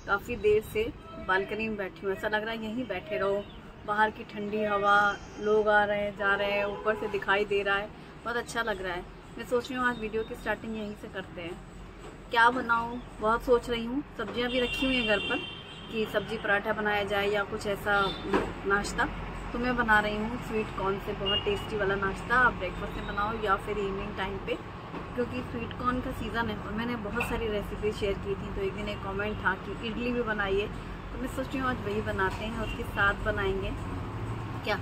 काफ़ी देर से बालकनी में बैठी हूँ। ऐसा लग रहा है यहीं बैठे रहो, बाहर की ठंडी हवा, लोग आ रहे हैं जा रहे हैं, ऊपर से दिखाई दे रहा है, बहुत अच्छा लग रहा है। मैं सोच रही हूँ आज वीडियो की स्टार्टिंग यहीं से करते हैं। क्या बनाऊँ बहुत सोच रही हूँ। सब्जियाँ भी रखी हुई हैं घर पर कि सब्जी पराठा बनाया जाए या कुछ ऐसा नाश्ता। तो मैं बना रही हूँ स्वीट कॉर्न से बहुत टेस्टी वाला नाश्ता। आप ब्रेकफास्ट में बनाओ या फिर इवनिंग टाइम पे, क्योंकि स्वीट कॉर्न का सीज़न है और मैंने बहुत सारी रेसिपी शेयर की थी। तो एक दिन एक कमेंट था कि इडली भी बनाइए, तो मैं सोच रही हूँ आज वही बनाते हैं, उसके साथ बनाएंगे। क्या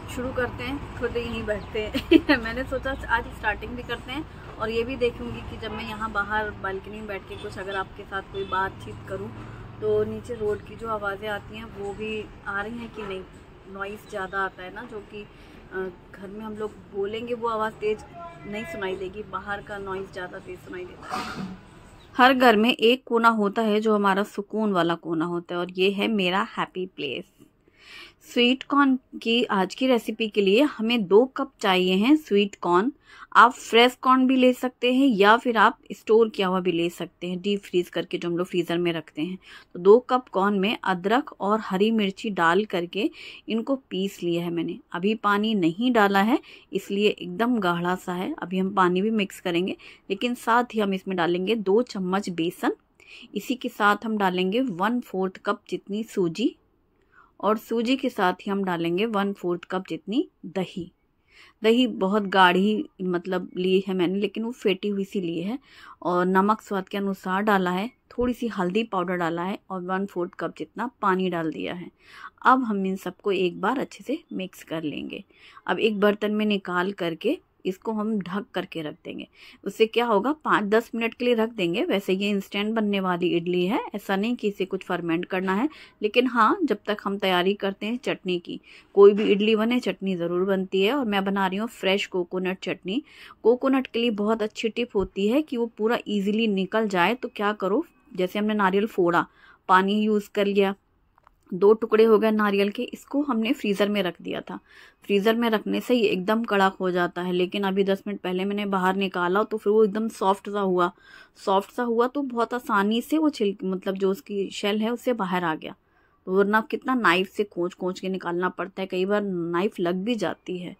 शुरू करते हैं, खुद यहीं बैठते हैं। मैंने सोचा आज स्टार्टिंग भी करते हैं और ये भी देखूंगी कि जब मैं यहाँ बाहर बालकनी में बैठ के कुछ अगर आपके साथ कोई बातचीत करूँ तो नीचे रोड की जो आवाज़ें आती हैं वो भी आ रही हैं कि नहीं। नॉइज़ ज़्यादा आता है ना, जो कि घर में हम लोग बोलेंगे वो आवाज़ तेज़ नहीं सुनाई देगी, बाहर का नॉइज़ ज़्यादा तेज़ सुनाई देता है। हर घर में एक कोना होता है जो हमारा सुकून वाला कोना होता है, और ये है मेरा हैप्पी प्लेस। स्वीट कॉर्न की आज की रेसिपी के लिए हमें 2 कप चाहिए हैं स्वीट कॉर्न। आप फ्रेश कॉर्न भी ले सकते हैं या फिर आप स्टोर किया हुआ भी ले सकते हैं, डीप फ्रीज करके जो हम लोग फ्रीज़र में रखते हैं। तो 2 कप कॉर्न में अदरक और हरी मिर्ची डाल करके इनको पीस लिया है मैंने। अभी पानी नहीं डाला है, इसलिए एकदम गाढ़ा सा है। अभी हम पानी भी मिक्स करेंगे, लेकिन साथ ही हम इसमें डालेंगे 2 चम्मच बेसन। इसी के साथ हम डालेंगे 1/4 कप जितनी सूजी, और सूजी के साथ ही हम डालेंगे 1/4 कप जितनी दही। दही बहुत गाढ़ी मतलब ली है मैंने, लेकिन वो फेटी हुई सी ली है। और नमक स्वाद के अनुसार डाला है, थोड़ी सी हल्दी पाउडर डाला है और 1/4 कप जितना पानी डाल दिया है। अब हम इन सबको एक बार अच्छे से मिक्स कर लेंगे। अब एक बर्तन में निकाल करके इसको हम ढक करके रख देंगे। उससे क्या होगा, 5-10 मिनट के लिए रख देंगे। वैसे ये इंस्टेंट बनने वाली इडली है, ऐसा नहीं कि इसे कुछ फर्मेंट करना है। लेकिन हाँ, जब तक हम तैयारी करते हैं चटनी की, कोई भी इडली बने चटनी ज़रूर बनती है। और मैं बना रही हूँ फ्रेश कोकोनट चटनी। कोकोनट के लिए बहुत अच्छी टिप होती है कि वो पूरा ईजिली निकल जाए। तो क्या करो, जैसे हमने नारियल फोड़ा, पानी यूज़ कर लिया, 2 टुकड़े हो गए नारियल के, इसको हमने फ्रीज़र में रख दिया था। फ्रीज़र में रखने से ये एकदम कड़क हो जाता है, लेकिन अभी 10 मिनट पहले मैंने बाहर निकाला तो फिर वो एकदम सॉफ्ट सा हुआ। तो बहुत आसानी से वो मतलब जो उसकी शेल है उससे बाहर आ गया। तो वरना कितना नाइफ से खोंच के निकालना पड़ता है, कई बार नाइफ लग भी जाती है।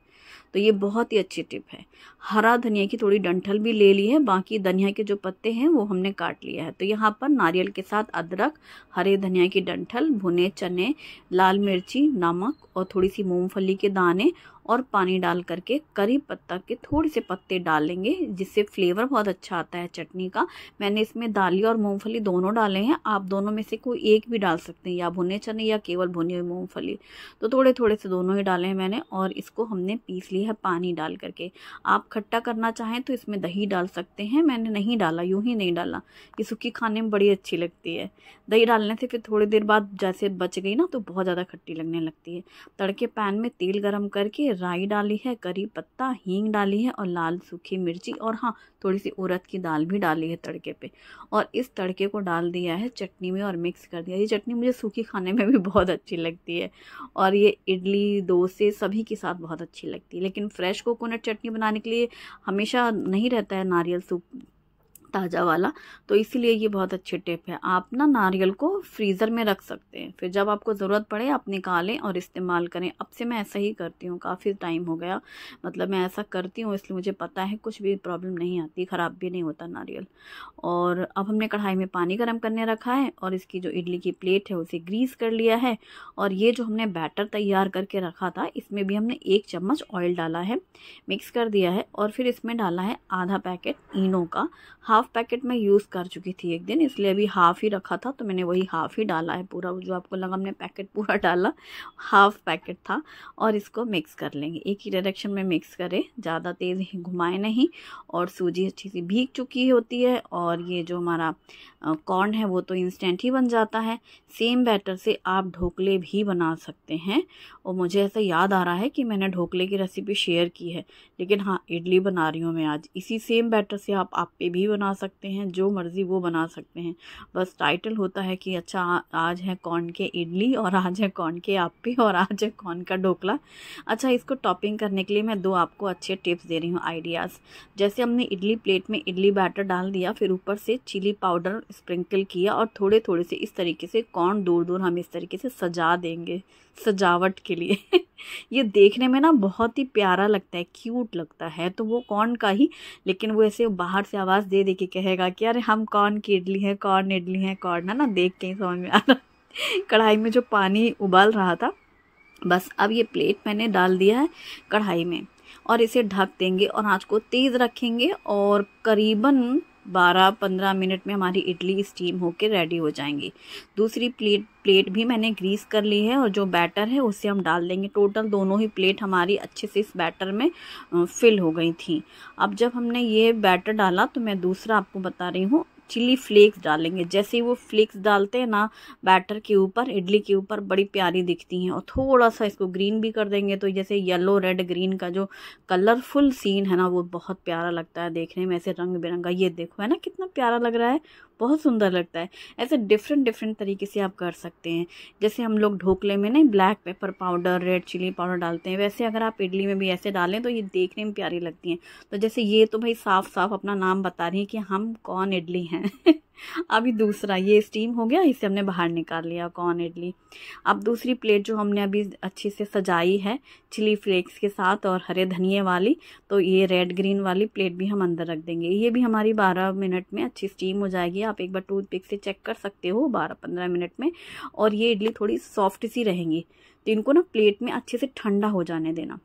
तो ये बहुत ही अच्छी टिप है। हरा धनिया की थोड़ी डंठल भी ले ली है, बाकी धनिया के जो पत्ते हैं वो हमने काट लिया है। तो यहाँ पर नारियल के साथ अदरक, हरे धनिया की डंठल, भुने चने, लाल मिर्ची, नमक और थोड़ी सी मूंगफली के दाने और पानी डाल करके करी पत्ता के थोड़े से पत्ते डाल लेंगे, जिससे फ्लेवर बहुत अच्छा आता है चटनी का। मैंने इसमें दाली और मूंगफली दोनों डाले हैं, आप दोनों में से कोई एक भी डाल सकते हैं, या भुने चने या केवल भुनी हुई मूंगफली। तो थोड़े थोड़े से दोनों ही डाले हैं मैंने, और इसको हमने पीस लिया है पानी डाल करके। आप खट्टा करना चाहें तो इसमें दही डाल सकते हैं, मैंने नहीं डाला, यूं ही नहीं डाला। ये सूखी खाने में बड़ी अच्छी लगती है। दही डालने से फिर थोड़ी देर बाद जैसे बच गई ना तो बहुत ज़्यादा खट्टी लगने लगती है। तड़के पैन में तेल गरम करके राई डाली है, करी पत्ता, हींग डाली है और लाल सूखी मिर्ची, और हाँ थोड़ी सी उड़द की दाल भी डाली है तड़के पे। और इस तड़के को डाल दिया है चटनी में और मिक्स कर दिया। ये चटनी मुझे सूखी खाने में भी बहुत अच्छी लगती है, और ये इडली, डोसे सभी के साथ बहुत अच्छी लगती है। लेकिन फ्रेश कोकोनट चटनी बनाने के लिए हमेशा नहीं रहता है नारियल सूप ताज़ा वाला, तो इसीलिए ये बहुत अच्छी टिप है। आप ना नारियल को फ्रीज़र में रख सकते हैं, फिर जब आपको ज़रूरत पड़े आप निकालें और इस्तेमाल करें। अब से मैं ऐसा ही करती हूँ, काफ़ी टाइम हो गया, मतलब मैं ऐसा करती हूँ, इसलिए मुझे पता है कुछ भी प्रॉब्लम नहीं आती, ख़राब भी नहीं होता नारियल। और अब हमने कढ़ाई में पानी गर्म करने रखा है और इसकी जो इडली की प्लेट है उसे ग्रीस कर लिया है। और ये जो हमने बैटर तैयार करके रखा था, इसमें भी हमने 1 चम्मच ऑयल डाला है, मिक्स कर दिया है। और फिर इसमें डाला है आधा पैकेट इनो का। हाफ पैकेट मैं यूज़ कर चुकी थी एक दिन, इसलिए अभी हाफ ही रखा था, तो मैंने वही हाफ ही डाला है। पूरा जो आपको लगा हमने पैकेट पूरा डाला, हाफ पैकेट था। और इसको मिक्स कर लेंगे, एक ही डायरेक्शन में मिक्स करें, ज़्यादा तेज़ ही घुमाएं नहीं। और सूजी अच्छी सी भीग चुकी होती है, और ये जो हमारा कॉर्न है वो तो इंस्टेंट ही बन जाता है। सेम बैटर से आप ढोकले भी बना सकते हैं। और मुझे ऐसा याद आ रहा है कि मैंने ढोकले की रेसिपी शेयर की है, लेकिन हाँ इडली बना रही हूँ मैं आज। इसी सेम बैटर से आप आप्पे भी बना बना सकते हैं, जो मर्ज़ी वो बना सकते हैं। बस टाइटल होता है कि अच्छा आज है कौन के इडली और आज है कौन के आप्पे और आज है कौन का ढोकला। अच्छा, इसको टॉपिंग करने के लिए मैं 2 आपको अच्छे टिप्स दे रही हूँ, आइडियाज़। जैसे हमने इडली प्लेट में इडली बैटर डाल दिया, फिर ऊपर से चिली पाउडर स्प्रिंकल किया और थोड़े थोड़े से इस तरीके से कॉर्न दूर दूर हम इस तरीके से सजा देंगे सजावट के लिए। ये देखने में ना बहुत ही प्यारा लगता है, क्यूट लगता है, तो वो कॉर्न का ही, लेकिन वो ऐसे बाहर से आवाज़ दे दे के कहेगा कि अरे हम कॉर्न की इडली है, कॉर्न इडली है, कॉर्न है ना, देख के ही समझ में आ रहा। कढ़ाई में जो पानी उबाल रहा था, बस अब ये प्लेट मैंने डाल दिया है कढ़ाई में और इसे ढक देंगे और आँच को तेज़ रखेंगे और करीबन 12-15 मिनट में हमारी इडली स्टीम होके रेडी हो जाएंगी। दूसरी प्लेट भी मैंने ग्रीस कर ली है और जो बैटर है उसे हम डाल देंगे। टोटल दोनों ही प्लेट हमारी अच्छे से इस बैटर में फिल हो गई थी। अब जब हमने ये बैटर डाला तो मैं दूसरा आपको बता रही हूँ, चिली फ्लेक्स डालेंगे। जैसे ही वो फ्लेक्स डालते हैं ना बैटर के ऊपर, इडली के ऊपर, बड़ी प्यारी दिखती हैं। और थोड़ा सा इसको ग्रीन भी कर देंगे तो जैसे येलो रेड ग्रीन का जो कलरफुल सीन है ना, वो बहुत प्यारा लगता है देखने में, ऐसे रंग बिरंगा। ये देखो है ना कितना प्यारा लग रहा है, बहुत सुंदर लगता है। ऐसे डिफरेंट तरीके से आप कर सकते हैं। जैसे हम लोग ढोकले में नहीं black pepper powder, red chilli powder डालते हैं, वैसे अगर आप इडली में भी ऐसे डालें तो ये देखने में प्यारी लगती हैं। तो जैसे ये तो भाई साफ साफ अपना नाम बता रही है कि हम कौन इडली हैं। अभी दूसरा ये स्टीम हो गया, इसे हमने बाहर निकाल लिया, कॉर्न इडली। अब दूसरी प्लेट जो हमने अभी अच्छे से सजाई है चिली फ्लेक्स के साथ और हरे धनिए वाली, तो ये रेड ग्रीन वाली प्लेट भी हम अंदर रख देंगे। ये भी हमारी 12 मिनट में अच्छी स्टीम हो जाएगी। आप एक बार टूथपिक से चेक कर सकते हो 12-15 मिनट में। और ये इडली थोड़ी सॉफ्ट सी रहेंगी, तो इनको ना प्लेट में अच्छे से ठंडा हो जाने देना।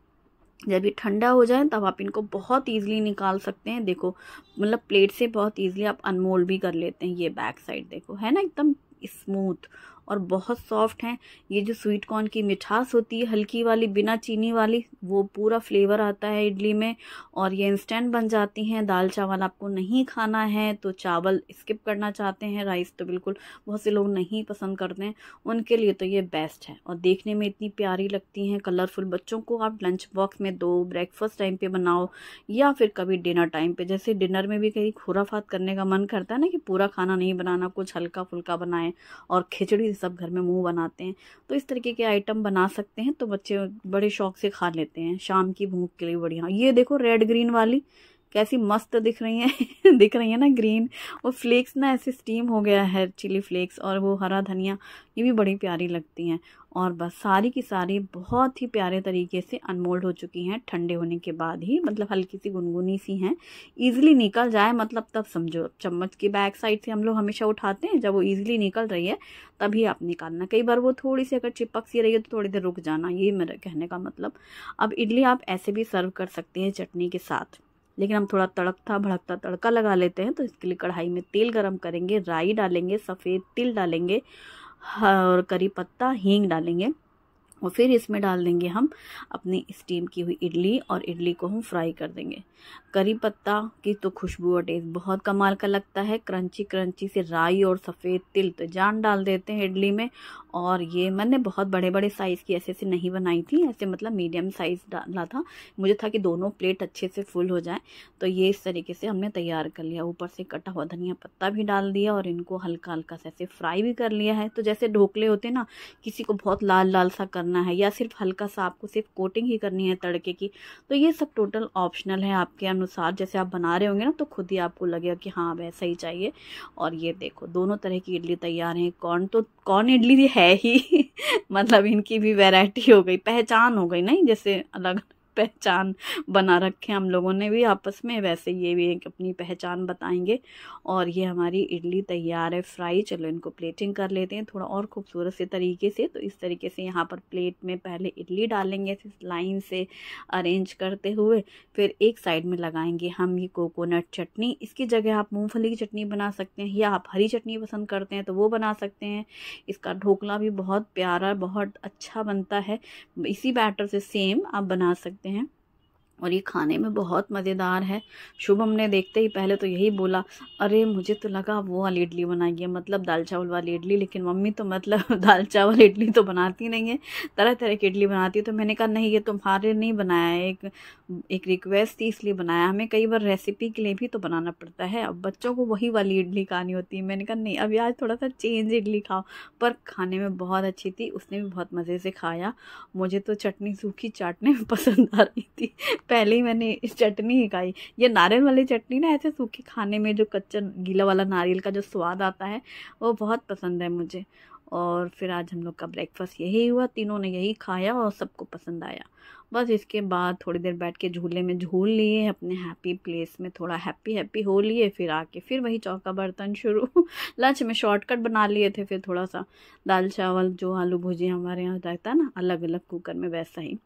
जब ये ठंडा हो जाए तब आप इनको बहुत ईजिली निकाल सकते हैं। देखो मतलब प्लेट से बहुत ईजिली आप अनमोल्ड भी कर लेते हैं। ये बैक साइड देखो है ना, एकदम स्मूथ और बहुत सॉफ्ट हैं। ये जो स्वीट कॉर्न की मिठास होती है हल्की वाली बिना चीनी वाली, वो पूरा फ्लेवर आता है इडली में। और ये इंस्टेंट बन जाती हैं। दाल चावल आपको नहीं खाना है तो चावल स्किप करना चाहते हैं, राइस तो बिल्कुल बहुत से लोग नहीं पसंद करते हैं, उनके लिए तो ये बेस्ट है। और देखने में इतनी प्यारी लगती हैं, कलरफुल। बच्चों को आप लंच बॉक्स में दो, ब्रेकफास्ट टाइम पे बनाओ या फिर कभी डिनर टाइम पे। जैसे डिनर में भी कहीं खुराफात करने का मन करता है ना कि पूरा खाना नहीं बनाना, कुछ हल्का फुल्का बनाएं, और खिचड़ी सब घर में मुंह बनाते हैं, तो इस तरीके के आइटम बना सकते हैं। तो बच्चे बड़े शौक से खा लेते हैं, शाम की भूख के लिए बढ़िया। ये देखो रेड ग्रीन वाली कैसी मस्त दिख रही है। दिख रही है ना ग्रीन, और फ्लेक्स ना ऐसे स्टीम हो गया है चिली फ्लेक्स, और वो हरा धनिया, ये भी बड़ी प्यारी लगती हैं। और बस सारी की सारी बहुत ही प्यारे तरीके से अनमोल्ड हो चुकी हैं ठंडे होने के बाद ही, मतलब हल्की सी गुनगुनी सी हैं, ईजिली निकल जाए मतलब तब समझो। चम्मच की बैक साइड से हम लोग हमेशा उठाते हैं, जब वो ईजिली निकल रही है तभी आप निकालना। कई बार वो थोड़ी सी अगर चिपक सी रही है तो थोड़ी देर रुक जाना, ये मेरा कहने का मतलब। अब इडली आप ऐसे भी सर्व कर सकते हैं चटनी के साथ, लेकिन हम थोड़ा तड़कता भड़कता तड़का लगा लेते हैं। तो इसके लिए कढ़ाई में तेल गरम करेंगे, राई डालेंगे, सफ़ेद तिल डालेंगे और करी पत्ता, हींग डालेंगे, और फिर इसमें डाल देंगे हम अपनी स्टीम की हुई इडली, और इडली को हम फ्राई कर देंगे। करी पत्ता की तो खुशबू और टेस्ट बहुत कमाल का लगता है। क्रंची क्रंची से राई और सफ़ेद तिल तो जान डाल देते हैं इडली में। और ये मैंने बहुत बड़े बड़े साइज़ की ऐसे नहीं बनाई थी, ऐसे मतलब मीडियम साइज़ डाला था, मुझे था कि दोनों प्लेट अच्छे से फुल हो जाए। तो ये इस तरीके से हमने तैयार कर लिया। ऊपर से कटा हुआ धनिया पत्ता भी डाल दिया और इनको हल्का हल्का से ऐसे फ्राई भी कर लिया है। तो जैसे ढोकले होते हैं ना, किसी को बहुत लाल लाल सा करना है या सिर्फ हल्का सा आपको सिर्फ कोटिंग ही करनी है तड़के की, तो ये सब टोटल ऑप्शनल है आपके अनुसार। जैसे आप बना रहे होंगे ना तो खुद ही आपको लगेगा कि हाँ वैसा ही चाहिए। और ये देखो दोनों तरह की इडली तैयार है। कॉर्न इडली है ही मतलब इनकी भी वैरायटी हो गई, पहचान हो गई नहीं, जैसे अलग पहचान बना रखे हम लोगों ने भी आपस में, वैसे ये भी एक अपनी पहचान बताएंगे। और ये हमारी इडली तैयार है फ्राई। चलो इनको प्लेटिंग कर लेते हैं थोड़ा और खूबसूरत से तरीके से। तो इस तरीके से यहाँ पर प्लेट में पहले इडली डालेंगे लाइन से अरेंज करते हुए, फिर एक साइड में लगाएंगे हम ये कोकोनट चटनी। इसकी जगह आप मूंगफली की चटनी बना सकते हैं, या आप हरी चटनी पसंद करते हैं तो वो बना सकते हैं। इसका ढोकला भी बहुत प्यारा, बहुत अच्छा बनता है। इसी बैटर से सेम आप बना सकते हैं। और ये खाने में बहुत मज़ेदार है। शुभम ने देखते ही पहले तो यही बोला, अरे मुझे तो लगा वो वाली इडली बनाई है, मतलब दाल चावल वाली इडली, लेकिन मम्मी तो मतलब दाल चावल इडली तो बनाती नहीं है, तरह तरह की इडली बनाती है। तो मैंने कहा नहीं, ये तुम्हारे नहीं बनाया है, एक रिक्वेस्ट थी इसलिए बनाया। हमें कई बार रेसिपी के लिए भी तो बनाना पड़ता है, अब बच्चों को वही वाली इडली खानी होती है। मैंने कहा नहीं, अभी आज थोड़ा सा चेंज इडली खाओ। पर खाने में बहुत अच्छी थी, उसने भी बहुत मज़े से खाया। मुझे तो चटनी सूखी चाटने में पसंद आ रही थी, पहले ही मैंने चटनी ही खाई। ये नारियल वाली चटनी ना, ऐसे सूखी खाने में जो कच्चा गीला वाला नारियल का जो स्वाद आता है वो बहुत पसंद है मुझे। और फिर आज हम लोग का ब्रेकफास्ट यही हुआ, तीनों ने यही खाया और सबको पसंद आया। बस इसके बाद थोड़ी देर बैठ के झूले में झूल लिए, अपने हैप्पी प्लेस में थोड़ा हैप्पी हैप्पी हो लिए। फिर आके फिर वही चौका बर्तन शुरू लंच में शॉर्टकट बना लिए थे, फिर थोड़ा सा दाल चावल जो आलू भुजिया हमारे यहाँ रहता है ना अलग अलग कुकर में, वैसा ही।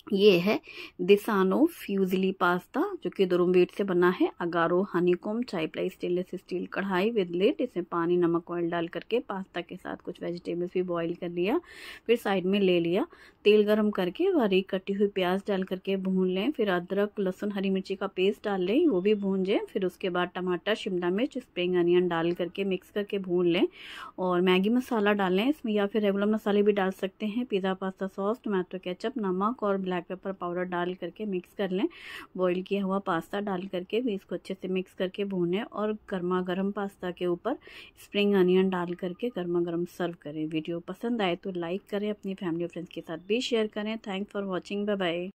ये है दिसानो फ्यूजिली पास्ता, जो कि दुरुम्बेट से बना है। अगारो हनीकॉम चाय प्लाई स्टेनलेस स्टील कढ़ाई विद लिड, इसमें पानी नमक ऑयल डाल करके पास्ता के साथ कुछ वेजिटेबल्स भी बॉईल कर लिया, फिर साइड में ले लिया। तेल गरम करके बारीक कटी हुई प्याज डाल करके भून लें, फिर अदरक लहसुन हरी मिर्ची का पेस्ट डाल लें, वो भी भून जाए। फिर उसके बाद टमाटर शिमला मिर्च स्प्रिंग अनियन डाल करके मिक्स करके भून लें, और मैगी मसाला डालें इसमें, या फिर रेगुलर मसाले भी डाल सकते हैं। Pizza pasta sauce, tomato ketchup, नमक और ब्लैक पेपर पाउडर डाल करके मिक्स कर लें। बॉईल किया हुआ पास्ता डाल करके भी इसको अच्छे से मिक्स करके भूनें, और गर्मा गर्म पास्ता के ऊपर स्प्रिंग अनियन डाल करके गर्मा गर्म सर्व करें। वीडियो पसंद आए तो लाइक करें, अपनी फैमिली और फ्रेंड्स के साथ भी शेयर करें। Thanks for watching, bye bye.